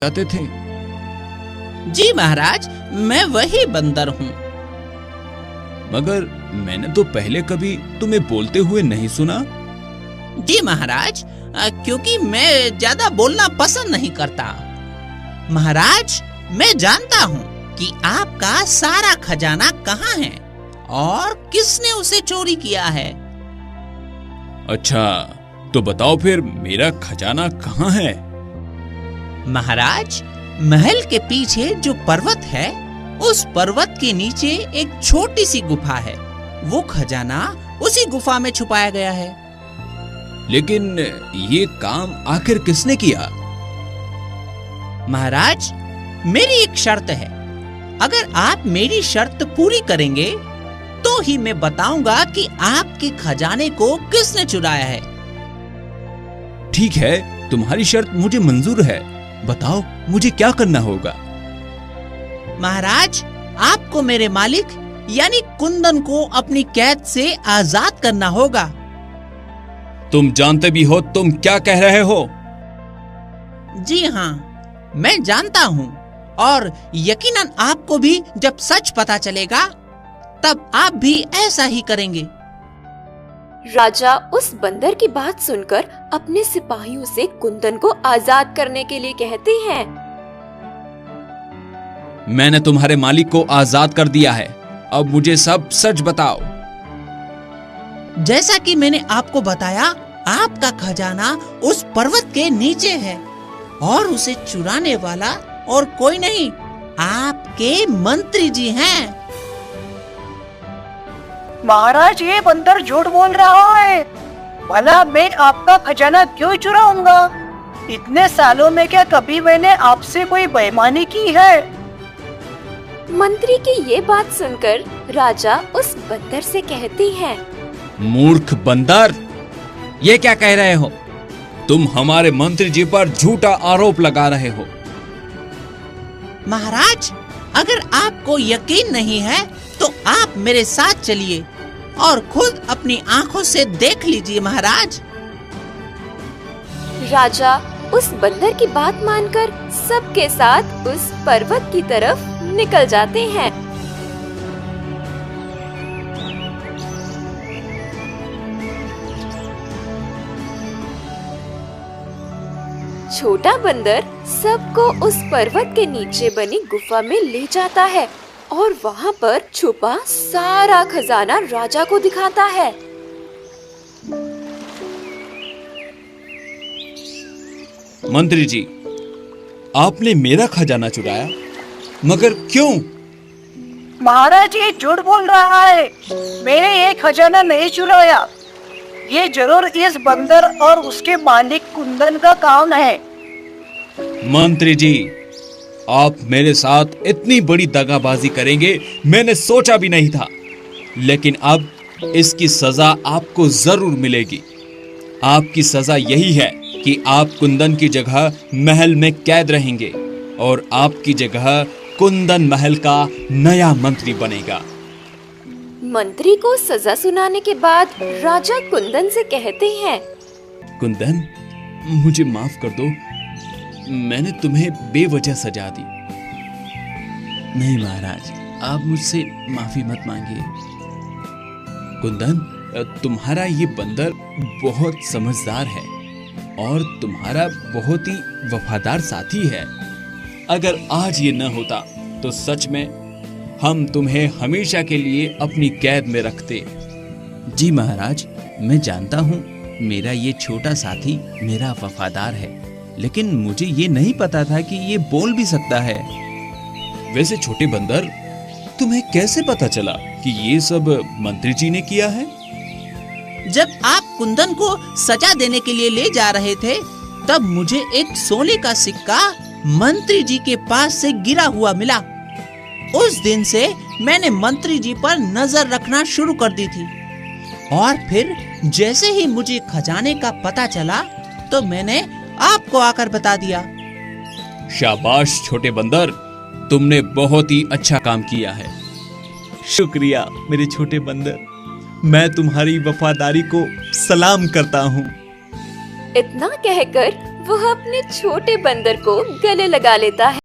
जाते थे। जी महाराज, मैं वही बंदर हूँ। मगर मैंने तो पहले कभी तुम्हें बोलते हुए नहीं सुना। जी महाराज, क्योंकि मैं ज्यादा बोलना पसंद नहीं करता। महाराज, मैं जानता हूँ कि आपका सारा खजाना कहाँ है और किसने उसे चोरी किया है। अच्छा, तो बताओ फिर मेरा खजाना कहाँ है? महाराज, महल के पीछे जो पर्वत है, उस पर्वत के नीचे एक छोटी सी गुफा है। वो खजाना उसी गुफा में छुपाया गया है। लेकिन ये काम आखिर किसने किया? महाराज, मेरी एक शर्त है। अगर आप मेरी शर्त पूरी करेंगे तो ही मैं बताऊंगा कि आपके खजाने को किसने चुराया है। ठीक है, तुम्हारी शर्त मुझे मंजूर है। बताओ मुझे क्या करना होगा? महाराज, आपको मेरे मालिक यानी कुंदन को अपनी कैद से आजाद करना होगा। तुम जानते भी हो तुम क्या कह रहे हो? जी हाँ, मैं जानता हूँ, और यकीनन आपको भी जब सच पता चलेगा तब आप भी ऐसा ही करेंगे। राजा उस बंदर की बात सुनकर अपने सिपाहियों से कुंदन को आजाद करने के लिए कहते हैं। मैंने तुम्हारे मालिक को आजाद कर दिया है। अब मुझे सब सच बताओ। जैसा कि मैंने आपको बताया, आपका खजाना उस पर्वत के नीचे है और उसे चुराने वाला और कोई नहीं, आपके मंत्री जी हैं। महाराज, ये बंदर झूठ बोल रहा है। भला मैं आपका खजाना क्यों चुराऊंगा? इतने सालों में क्या कभी मैंने आपसे कोई बेईमानी की है? मंत्री की ये बात सुनकर राजा उस बंदर से कहती हैं। मूर्ख बंदर, ये क्या कह रहे हो? तुम हमारे मंत्री जी पर झूठा आरोप लगा रहे हो। महाराज, अगर आपको यकीन नहीं है तो आप मेरे साथ चलिए और खुद अपनी आंखों से देख लीजिए। महाराज, राजा उस बंदर की बात मानकर सबके साथ उस पर्वत की तरफ निकल जाते हैं। छोटा बंदर सबको उस पर्वत के नीचे बनी गुफा में ले जाता है और वहाँ पर छुपा सारा खजाना राजा को दिखाता है। मंत्री जी, आपने मेरा खजाना चुराया, मगर क्यों? महाराज, ये झूठ बोल रहा है। मैंने ये खजाना नहीं चुराया। ये जरूर इस बंदर और उसके मालिक कुंदन का काम है। मंत्री जी, आप मेरे साथ इतनी बड़ी दगाबाजी करेंगे मैंने सोचा भी नहीं था। लेकिन अब इसकी सजा आपको जरूर मिलेगी। आपकी सजा यही है कि आप कुंदन की जगह महल में कैद रहेंगे और आपकी जगह कुंदन महल का नया मंत्री बनेगा। मंत्री को सजा सुनाने के बाद राजा कुंदन से कहते हैं। कुंदन, मुझे माफ कर दो, मैंने तुम्हें बेवजह सजा दी। नहीं महाराज, आप मुझसे माफी मत मांगिए। कुंदन, तुम्हारा ये बंदर बहुत समझदार है और तुम्हारा बहुत ही वफादार साथी है। अगर आज ये न होता तो सच में हम तुम्हें हमेशा के लिए अपनी कैद में रखते। जी महाराज, मैं जानता हूँ मेरा ये छोटा साथी मेरा वफादार है, लेकिन मुझे ये नहीं पता था कि ये बोल भी सकता है। वैसे छोटे बंदर, तुम्हें कैसे पता चला कि ये सब मंत्री जी ने किया है? जब आप कुंदन को सजा देने के लिए ले जा रहे थे, तब मुझे एक सोने का सिक्का मंत्री जी के पास से गिरा हुआ मिला। उस दिन से मैंने मंत्री जी पर नजर रखना शुरू कर दी थी और फिर जैसे ही मुझे खजाने का पता चला तो मैंने आपको आकर बता दिया। शाबाश छोटे बंदर, तुमने बहुत ही अच्छा काम किया है। शुक्रिया मेरे छोटे बंदर, मैं तुम्हारी वफादारी को सलाम करता हूँ। इतना कहकर वह अपने छोटे बंदर को गले लगा लेता है।